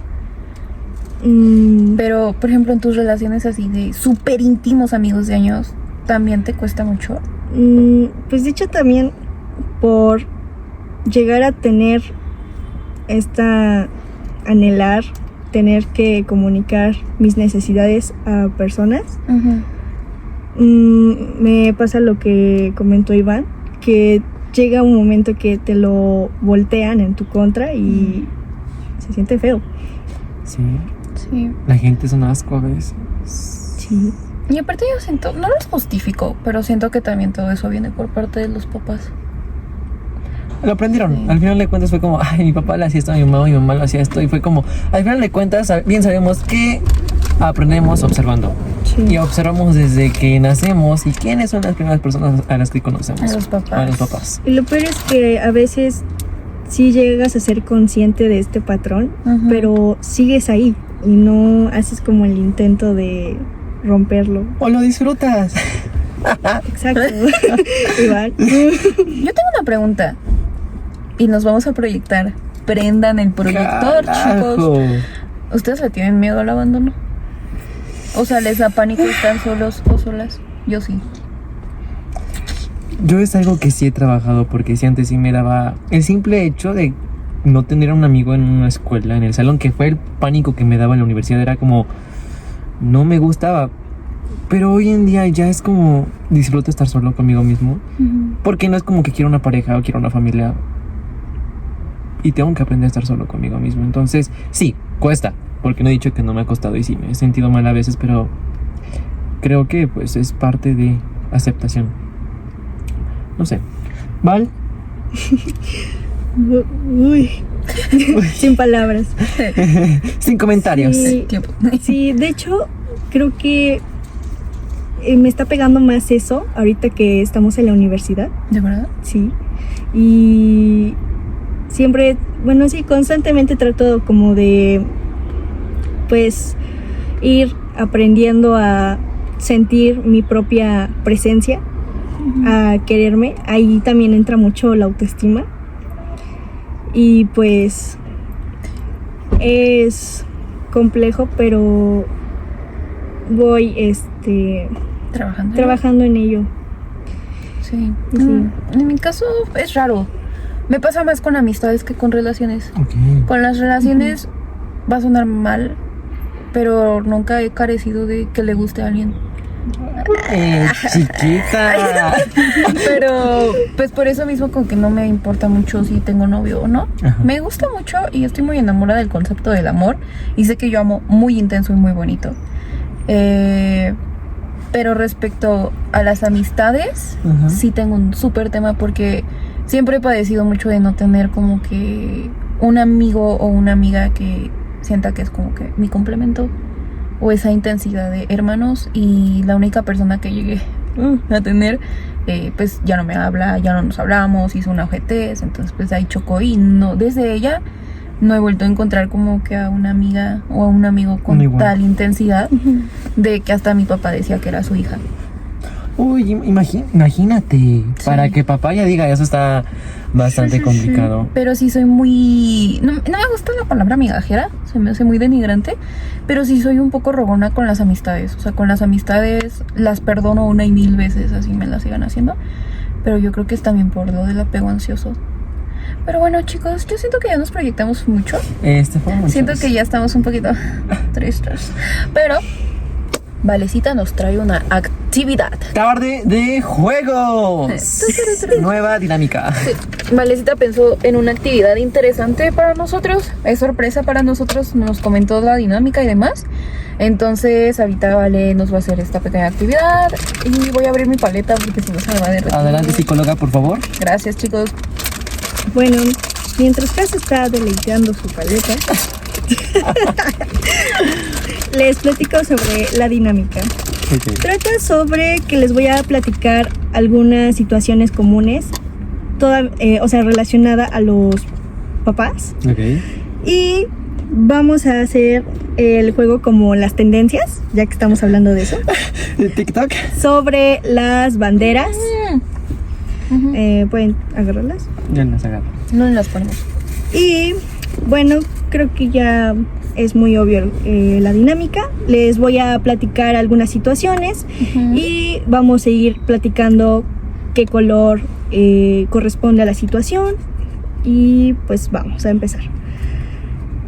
Pero, por ejemplo, en tus relaciones así de súper íntimos amigos de años, ¿también te cuesta mucho? Pues de hecho también por llegar a tener anhelar, tener que comunicar mis necesidades a personas, me pasa lo que comentó Iván, que llega un momento que te lo voltean en tu contra y se siente feo. Sí. Sí. La gente es un asco a veces. Sí. Y aparte yo siento, no los justifico, pero siento que también todo eso viene por parte de los papás. Lo aprendieron. Sí. Al final de cuentas fue como, ay, mi papá le hacía esto a mi mamá lo hacía esto. Y fue como, al final de cuentas, bien sabemos que aprendemos observando. Sí. Y observamos desde que nacemos y quiénes son las primeras personas a las que conocemos. A los papás. A los papás. Y lo peor es que a veces sí llegas a ser consciente de este patrón, Ujú. pero sigues ahí y no haces como el intento de romperlo. O lo disfrutas. Exacto. Iván. Yo tengo una pregunta y nos vamos a proyectar. Prendan el proyector, chicos. Carajo. ¿Ustedes le tienen miedo al abandono? O sea, ¿les da pánico estar solos o solas? Yo sí. Yo es algo que sí he trabajado porque si antes sí me daba el simple hecho de no tener a un amigo en una escuela, en el salón, que fue el pánico que me daba en la universidad, era como no me gustaba. Pero hoy en día ya es como disfruto estar solo conmigo mismo, porque no es como que quiero una pareja o quiero una familia y tengo que aprender a estar solo conmigo mismo. Entonces sí, cuesta, porque no he dicho que no me ha costado y sí me he sentido mal a veces, pero creo que pues es parte de aceptación. No sé. ¿Val? Uy. Sin palabras. Sin comentarios. Sí. Tiempo. Sí, de hecho, creo que me está pegando más eso ahorita que estamos en la universidad. ¿De verdad? Sí. Y siempre, bueno, sí, constantemente trato como de, pues, ir aprendiendo a sentir mi propia presencia, a quererme. Ahí también entra mucho la autoestima. Y pues es complejo, pero voy trabajando en ello. Sí. Sí. En mi caso es raro. Me pasa más con amistades que con relaciones. Ok. Con las relaciones va a sonar mal, pero nunca he carecido de que le guste a alguien. Chiquita. Pero pues por eso mismo con que no me importa mucho si tengo novio o no. Ajá. Me gusta mucho y estoy muy enamorada del concepto del amor y sé que yo amo muy intenso y muy bonito. Pero respecto a las amistades, Ajá. sí tengo un súper tema porque siempre he padecido mucho de no tener como que un amigo o una amiga que sienta que es como que mi complemento o esa intensidad de hermanos, y la única persona que llegué a tener pues ya no me habla, ya no nos hablamos, hizo una OJTs, entonces pues ahí chocó y no, desde ella no he vuelto a encontrar como que a una amiga o a un amigo con Igual. tal intensidad de que hasta mi papá decía que era su hija. Uy, imagínate. Para que papá ya diga eso está bastante complicado. Pero sí soy muy... No me gusta la palabra migajera, se me hace muy denigrante, pero sí soy un poco rogona con las amistades. O sea, con las amistades las perdono una y mil veces, así me las sigan haciendo. Pero yo creo que es también por lo del apego ansioso. Pero bueno, chicos, yo siento que ya nos proyectamos mucho. Fue mucho. Siento que ya estamos un poquito tristes. Pero Valecita nos trae una actividad. Tarde de juegos. Nueva dinámica. Valecita pensó en una actividad interesante para nosotros. Es sorpresa para nosotros. Nos comentó la dinámica y demás. Entonces ahorita Vale nos va a hacer esta pequeña actividad. Y voy a abrir mi paleta porque si no se me va a derretir. Adelante, psicóloga, por favor. Gracias, chicos. Bueno, mientras Cas está deleiteando su paleta, les platico sobre la dinámica. Trata sobre que les voy a platicar algunas situaciones comunes, o sea, relacionada a los papás. Ok. Y vamos a hacer el juego como las tendencias, ya que estamos hablando de eso, ¿De TikTok? sobre las banderas. Ujú. ¿Pueden agarrarlas? Ya las agarro. No las ponemos. Y bueno, creo que ya es muy obvio la dinámica. Les voy a platicar algunas situaciones y vamos a ir platicando qué color corresponde a la situación. Y pues vamos a empezar.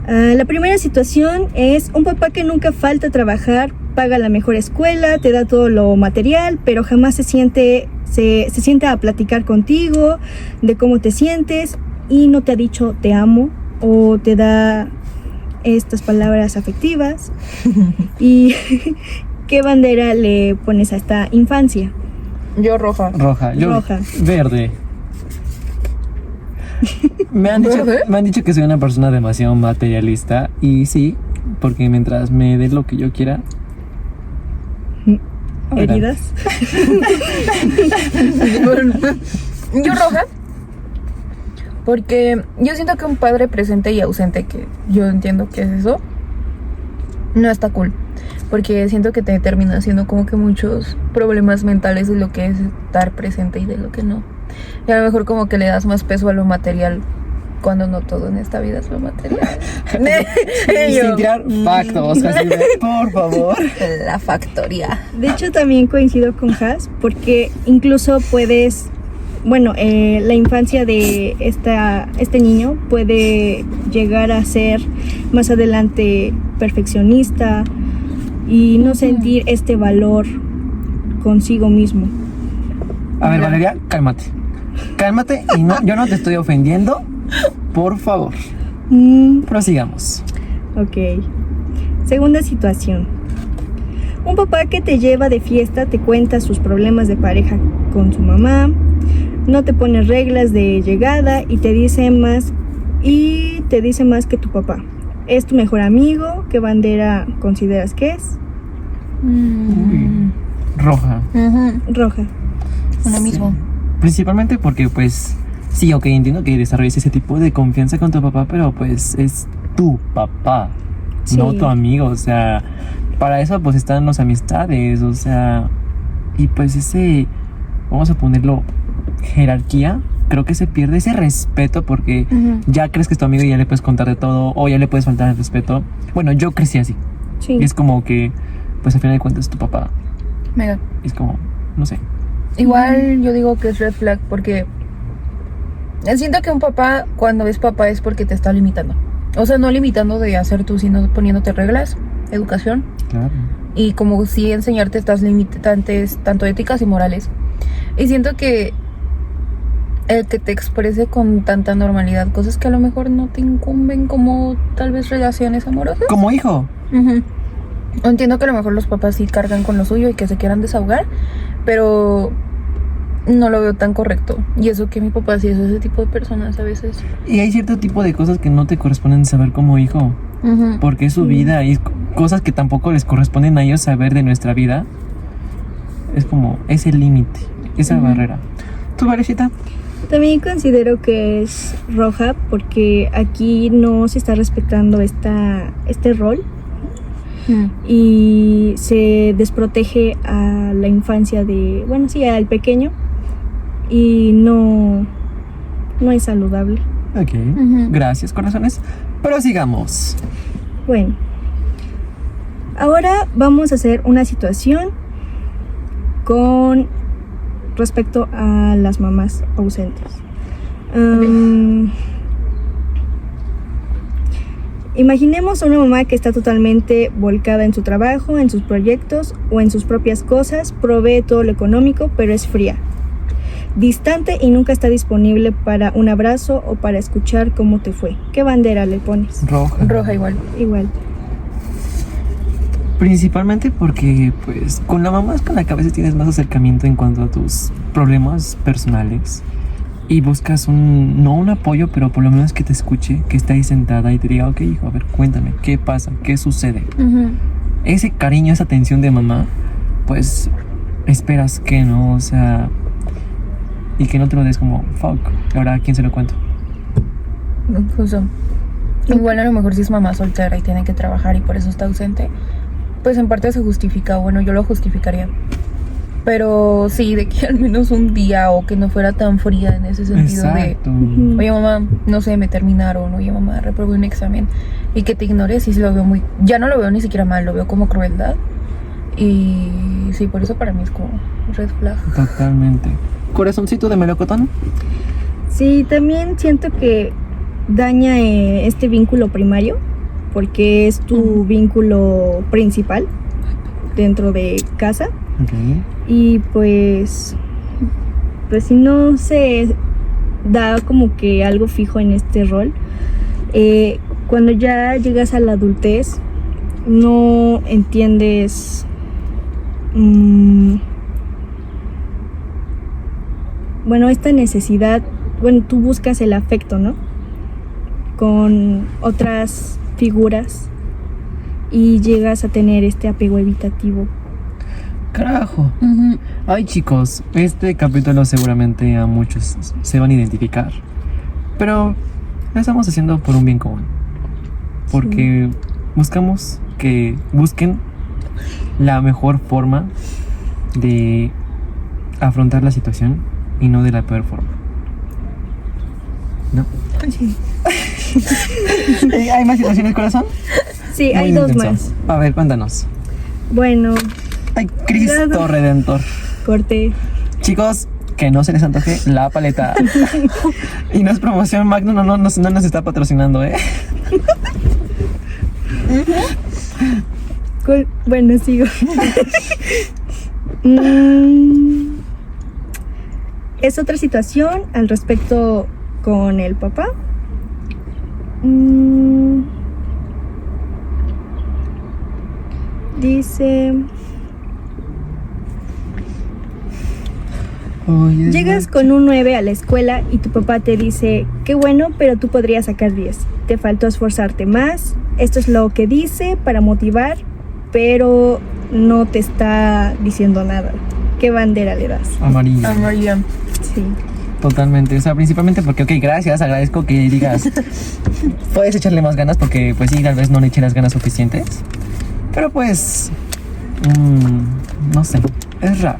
La primera situación es un papá que nunca falta a trabajar, paga la mejor escuela, te da todo lo material, pero jamás se sienta a platicar contigo de cómo te sientes y no te ha dicho te amo o te da estas palabras afectivas. ¿Y qué bandera le pones a esta infancia? Yo roja. Roja. Yo, Roja. Verde. Me han dicho que soy una persona demasiado materialista. Y sí, porque mientras me dé lo que yo quiera. ¿Heridas? Yo roja. Porque yo siento que un padre presente y ausente, que yo entiendo que es eso, no está cool. Porque siento que te termina haciendo como que muchos problemas mentales de lo que es estar presente y de lo que no. Y a lo mejor como que le das más peso a lo material, cuando no todo en esta vida es lo material. Sin tirar factos, Jacibe, por favor. La factoría. De hecho, también coincido con Has, porque incluso puedes, bueno, la infancia de este niño puede llegar a ser más adelante perfeccionista y no sentir este valor consigo mismo. A ver, Valeria, cálmate. Cálmate y no, yo no te estoy ofendiendo. Por favor, prosigamos. Ok. Segunda situación. Un papá que te lleva de fiesta te cuenta sus problemas de pareja con su mamá, no te pone reglas de llegada y te dice más que tu papá. Es tu mejor amigo. ¿Qué bandera consideras que es? Uy, roja. Roja. Uno mismo. Principalmente porque pues sí, ok, entiendo que desarrolles ese tipo de confianza con tu papá, pero pues es tu papá, Sí. no tu amigo. O sea, para eso pues están las amistades, o sea, y pues ese, vamos a ponerlo, jerarquía, creo que se pierde ese respeto porque ya crees que es tu amigo y ya le puedes contar de todo o ya le puedes faltar el respeto. Bueno, yo crecí así. Sí. Y es como que, pues al final de cuentas es tu papá. Mega. Es como, no sé. Igual yo digo que es red flag porque siento que un papá, cuando es papá, es porque te está limitando. O sea, no limitando de hacer tú, sino poniéndote reglas, educación. Claro. Y como si enseñarte estas limitantes, tanto éticas y morales. Y siento que el que te exprese con tanta normalidad cosas que a lo mejor no te incumben, como tal vez relaciones amorosas. Como hijo. Entiendo que a lo mejor los papás sí cargan con lo suyo y que se quieran desahogar, pero no lo veo tan correcto. Y eso que mi papá sí es ese tipo de personas a veces. Y hay cierto tipo de cosas que no te corresponden saber como hijo, porque es su vida y cosas que tampoco les corresponden a ellos saber de nuestra vida. Es como ese límite, esa barrera. ¿Tú, Varecita? También considero que es roja porque aquí no se está respetando este rol y se desprotege a la infancia de, bueno, sí, al pequeño y no es saludable. Ok, gracias, corazones. Pero sigamos. Bueno, ahora vamos a hacer una situación con respecto a las mamás ausentes. Imaginemos a una mamá que está totalmente volcada en su trabajo, en sus proyectos o en sus propias cosas, provee todo lo económico, pero es fría, distante y nunca está disponible para un abrazo o para escuchar cómo te fue. ¿Qué bandera le pones? Roja. Roja igual. Igual. Principalmente porque, pues, con la mamá es con la que a veces tienes más acercamiento en cuanto a tus problemas personales y buscas no un apoyo, pero por lo menos que te escuche, que esté ahí sentada y te diga, ok, hijo, a ver, cuéntame, ¿qué pasa? ¿Qué sucede? Ese cariño, esa atención de mamá, pues, esperas que no, o sea, y que no te lo des como, fuck, ahora ¿a quién se lo cuento? Justo. Igual a lo mejor si es mamá soltera y tiene que trabajar y por eso está ausente, pues en parte se justifica, bueno, yo lo justificaría. Pero sí, de que al menos un día o que no fuera tan fría en ese sentido Exacto. de, oye mamá, no sé, me terminaron, oye mamá, reprobé un examen, y que te ignores, sí lo veo muy, ya no lo veo ni siquiera mal, lo veo como crueldad. Y sí, por eso para mí es como red flag. Totalmente. Corazoncito de melocotón. Sí, también siento que daña este vínculo primario, porque es tu vínculo principal dentro de casa. Ok. Y pues si no se da como que algo fijo en este rol, cuando ya llegas a la adultez, no entiendes bueno, esta necesidad, bueno, tú buscas el afecto, ¿no? Con otras figuras y llegas a tener este apego evitativo. Carajo. Ay, chicos, este capítulo seguramente a muchos se van a identificar. Pero lo estamos haciendo por un bien común. Porque buscamos que busquen la mejor forma de afrontar la situación y no de la peor forma. ¿No? Sí, ¿Hay más situaciones, corazón? sí, Muy hay dos intenso. más. A ver, cuéntanos. Bueno, Ay, Cristo Redentor. corté. Chicos, que no se les antoje la paleta. Y no es promoción, Magnum no nos está patrocinando, ¿eh? Bueno, sigo. Es otra situación al respecto con el papá. Dice, Oye, llegas con un 9 a la escuela y tu papá te dice, qué bueno, pero tú podrías sacar 10. Te faltó esforzarte más. Esto es lo que dice para motivar, pero no te está diciendo nada. ¿Qué bandera le das? Amarilla. María. Sí. Totalmente. O sea, principalmente porque, ok, gracias, agradezco que digas, puedes echarle más ganas porque, pues sí, tal vez no le eché las ganas suficientes. Pero pues, no sé, es raro.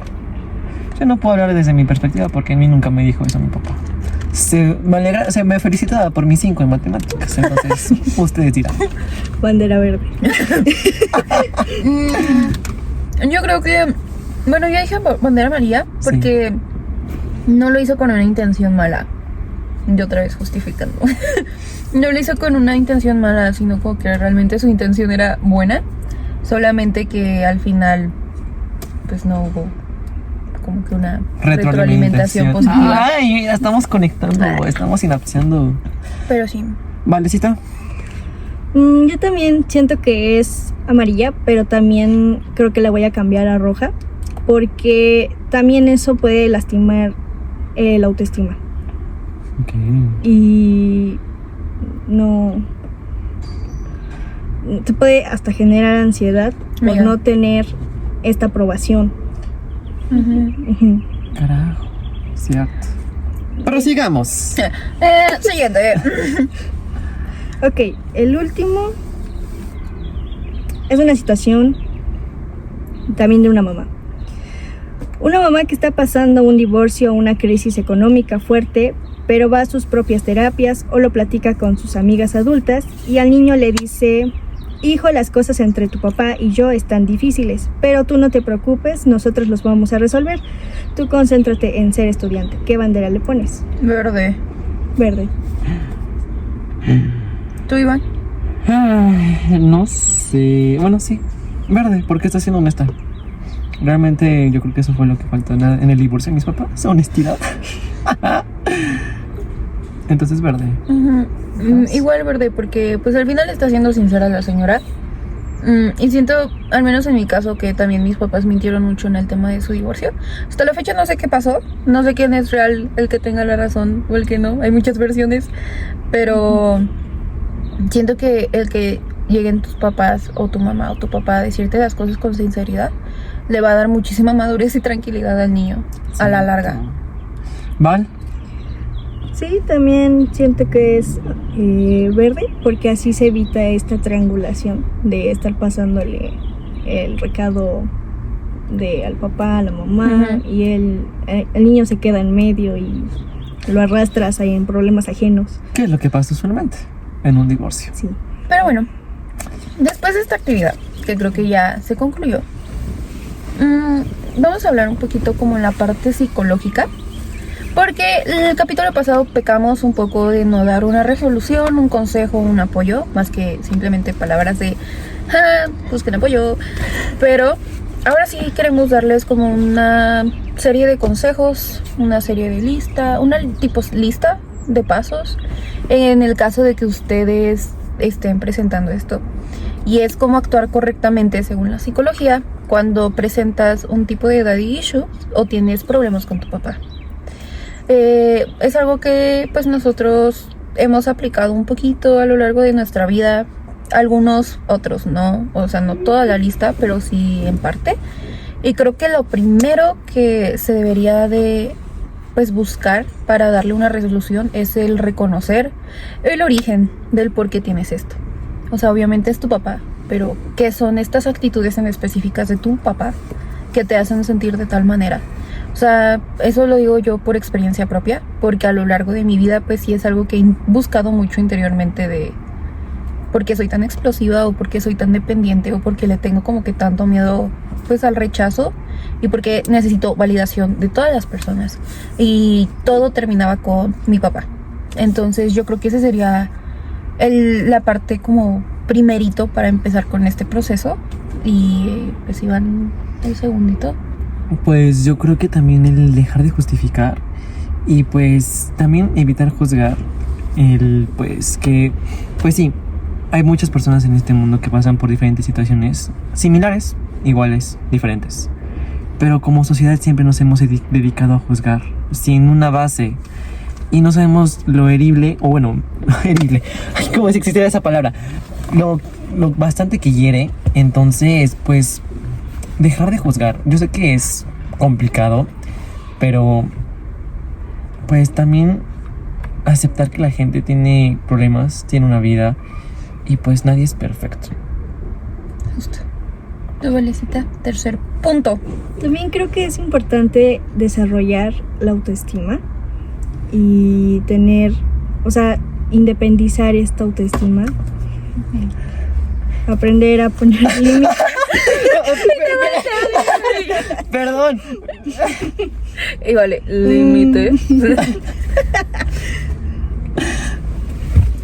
Yo no puedo hablar desde mi perspectiva porque a mí nunca me dijo eso mi papá. Me felicitaba por mis 5 en matemáticas, entonces ustedes dirán. Bandera verde. Yo creo que, bueno, ya dije bandera amarilla porque no lo hizo con una intención mala. Y otra vez justificando. No lo hizo con una intención mala, sino como que realmente su intención era buena. Solamente que al final, pues no hubo como que una retroalimentación positiva. Ay, ya estamos conectando, estamos sinapseando. Pero sí. Valecita. Yo también siento que es amarilla, pero también creo que la voy a cambiar a roja, porque también eso puede lastimar la autoestima. Ok. Y no... te puede hasta generar ansiedad por Mira. no tener esta aprobación. Ujú. Carajo, cierto. Pero sigamos. Siguiente. Ok, el último es una situación también de una mamá. Una mamá que está pasando un divorcio o una crisis económica fuerte, pero va a sus propias terapias o lo platica con sus amigas adultas y al niño le dice, hijo, las cosas entre tu papá y yo están difíciles, pero tú no te preocupes, nosotros los vamos a resolver. Tú concéntrate en ser estudiante. ¿Qué bandera le pones? Verde. Verde. ¿Tú, Iván? Ay, no sé. Bueno, sí. Verde, porque está siendo honesta. Realmente yo creo que eso fue lo que faltó en el divorcio de mis papás. Honestidad. Entonces verde. Igual verde, porque pues al final está siendo sincera la señora. Y siento, al menos en mi caso, que también mis papás mintieron mucho en el tema de su divorcio. Hasta la fecha no sé qué pasó, no sé quién es real, el que tenga la razón o el que no. Hay muchas versiones, pero siento que el que lleguen tus papás o tu mamá o tu papá a decirte las cosas con sinceridad le va a dar muchísima madurez y tranquilidad al niño a la larga. ¿Val? Sí, también siento que es verde porque así se evita esta triangulación de estar pasándole el recado al papá, a la mamá, y el niño se queda en medio y lo arrastras ahí en problemas ajenos. ¿Qué es lo que pasa usualmente en un divorcio? Sí. Pero bueno, después de esta actividad, que creo que ya se concluyó, vamos a hablar un poquito como en la parte psicológica. Porque el capítulo pasado pecamos un poco de no dar una resolución, un consejo, un apoyo, más que simplemente palabras de busquen apoyo. Pero ahora sí queremos darles como una serie de consejos, una serie de lista, una tipo lista de pasos en el caso de que ustedes estén presentando esto. Y es cómo actuar correctamente según la psicología cuando presentas un tipo de daddy issues o tienes problemas con tu papá. Es algo que pues nosotros hemos aplicado un poquito a lo largo de nuestra vida, algunos, otros no, o sea, no toda la lista, pero sí en parte. Y creo que lo primero que se debería de pues buscar para darle una resolución es el reconocer el origen del por qué tienes esto. O sea, obviamente es tu papá, pero ¿qué son estas actitudes en específicas de tu papá que te hacen sentir de tal manera? O sea, eso lo digo yo por experiencia propia, porque a lo largo de mi vida pues sí es algo que he buscado mucho interiormente de por qué soy tan explosiva o por qué soy tan dependiente o por qué le tengo como que tanto miedo pues al rechazo y porque necesito validación de todas las personas. Y todo terminaba con mi papá. Entonces yo creo que ese sería la parte como primerito para empezar con este proceso. Y pues Iván, un segundito. Pues yo creo que también el dejar de justificar y pues también evitar juzgar el pues que pues sí, hay muchas personas en este mundo que pasan por diferentes situaciones similares, iguales, diferentes. Pero como sociedad siempre nos hemos dedicado a juzgar sin una base y no sabemos lo herible, o bueno, herible, como si existiera esa palabra, lo bastante que hiere. Entonces pues dejar de juzgar, yo sé que es complicado, pero pues también aceptar que la gente tiene problemas, tiene una vida y pues nadie es perfecto. Justo. Tu Valecita, tercer punto. También creo que es importante desarrollar la autoestima y tener, o sea, independizar esta autoestima. Aprender a poner límites. Perdón. Y vale, límite.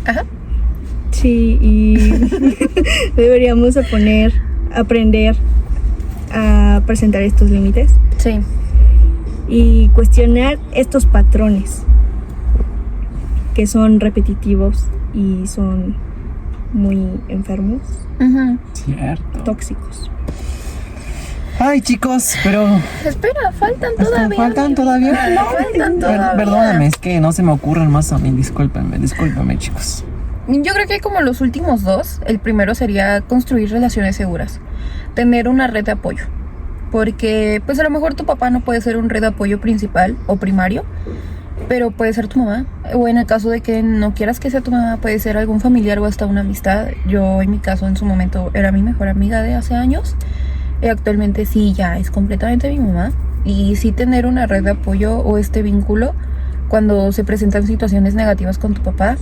Ajá. Sí, y deberíamos aprender a presentar estos límites Sí. y cuestionar estos patrones que son repetitivos y son muy enfermos, Cierto. tóxicos. Ay, chicos, pero Espera, faltan todavía. ¿faltan todavía? Faltan todavía. Perdóname, es que no se me ocurren más a mí. Discúlpenme, chicos. Yo creo que como los últimos dos, el primero sería construir relaciones seguras, tener una red de apoyo, porque pues a lo mejor tu papá no puede ser un red de apoyo principal o primario, pero puede ser tu mamá, o en el caso de que no quieras que sea tu mamá, puede ser algún familiar o hasta una amistad. Yo en mi caso en su momento era mi mejor amiga de hace años, y actualmente sí ya es completamente mi mamá, y sí tener una red de apoyo o este vínculo cuando se presentan situaciones negativas con tu papá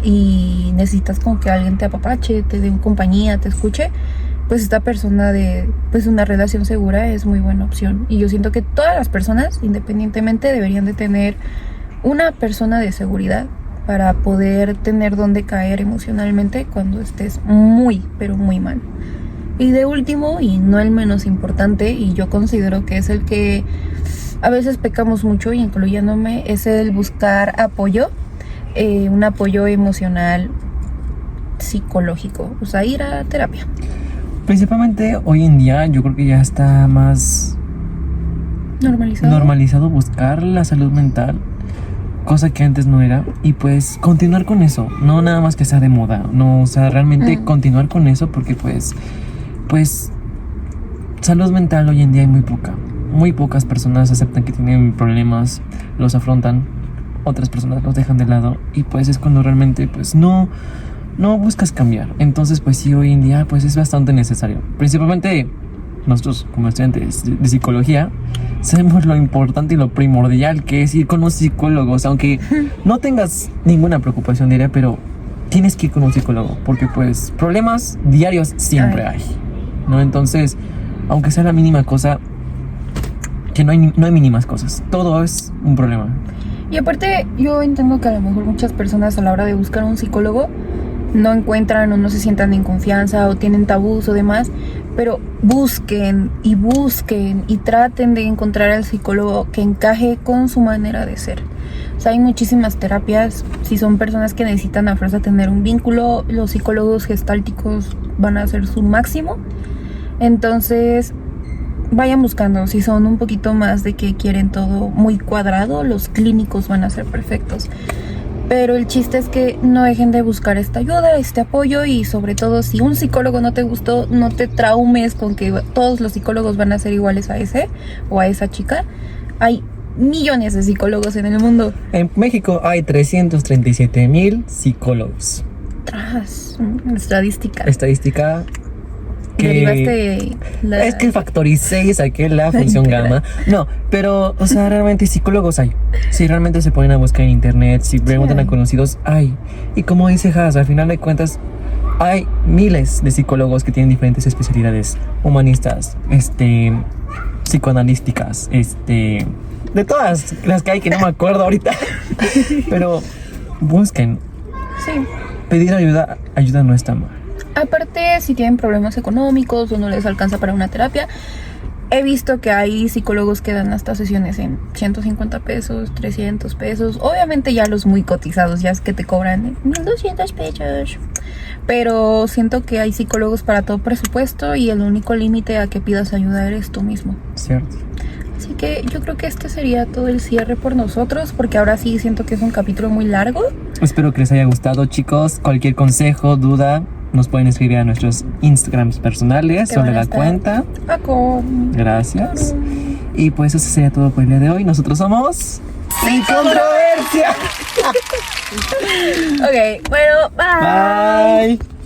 y necesitas como que alguien te apapache, te dé compañía, te escuche, pues esta persona de pues una relación segura es muy buena opción. Y yo siento que todas las personas independientemente deberían de tener una persona de seguridad para poder tener donde caer emocionalmente cuando estés muy pero muy mal. Y de último, y no el menos importante, y yo considero que es el que a veces pecamos mucho, incluyéndome, es el buscar apoyo, un apoyo emocional, psicológico, o sea, ir a terapia. Principalmente hoy en día yo creo que ya está más normalizado buscar la salud mental, cosa que antes no era, y pues continuar con eso, no nada más que sea de moda, no, o sea, realmente continuar con eso, porque pues salud mental hoy en día hay muy pocas personas aceptan que tienen problemas, los afrontan otras personas los dejan de lado y pues es cuando realmente pues no buscas cambiar. Entonces pues sí, hoy en día pues es bastante necesario. Principalmente nosotros como estudiantes de psicología sabemos lo importante y lo primordial que es ir con un psicólogo. O sea, aunque no tengas ninguna preocupación diaria, pero tienes que ir con un psicólogo porque pues problemas diarios siempre hay, ¿no? Entonces, aunque sea la mínima cosa, que no hay mínimas cosas, todo es un problema. Y aparte, yo entiendo que a lo mejor muchas personas a la hora de buscar un psicólogo no encuentran o no se sientan en confianza o tienen tabús o demás, pero busquen y traten de encontrar al psicólogo que encaje con su manera de ser. O sea, hay muchísimas terapias. Si son personas que necesitan a fuerza tener un vínculo, los psicólogos gestálticos van a hacer su máximo. Entonces, vayan buscando. Si son un poquito más de que quieren todo muy cuadrado, los clínicos van a ser perfectos. Pero el chiste es que no dejen de buscar esta ayuda, este apoyo, y sobre todo si un psicólogo no te gustó, no te traumes con que todos los psicólogos van a ser iguales a ese o a esa chica. Hay millones de psicólogos en el mundo. En México hay 337,000 psicólogos. Estadística que Derivaste es que factoricé y saqué la función gamma. No, pero, o sea, realmente psicólogos hay. Si realmente se ponen a buscar en internet, si preguntan a conocidos, hay. Y como dice Has, al final de cuentas, hay miles de psicólogos que tienen diferentes especialidades. Humanistas, psicoanalísticas, de todas las que hay, que no me acuerdo ahorita. Pero busquen. Sí. Pedir ayuda no está mal. Aparte, si tienen problemas económicos o no les alcanza para una terapia, he visto que hay psicólogos que dan hasta sesiones en 150 pesos, 300 pesos. Obviamente ya los muy cotizados, ya es que te cobran 1,200 pesos. Pero siento que hay psicólogos para todo presupuesto y el único límite a que pidas ayuda eres tú mismo. Cierto. Así que yo creo que este sería todo el cierre por nosotros, porque ahora sí siento que es un capítulo muy largo. Espero que les haya gustado, chicos. Cualquier consejo, duda, nos pueden escribir a nuestros Instagrams personales sobre la cuenta. Gracias. Y pues eso sería todo por el día de hoy. Nosotros somos Sin Controversia. Ok, bueno, bye. Bye.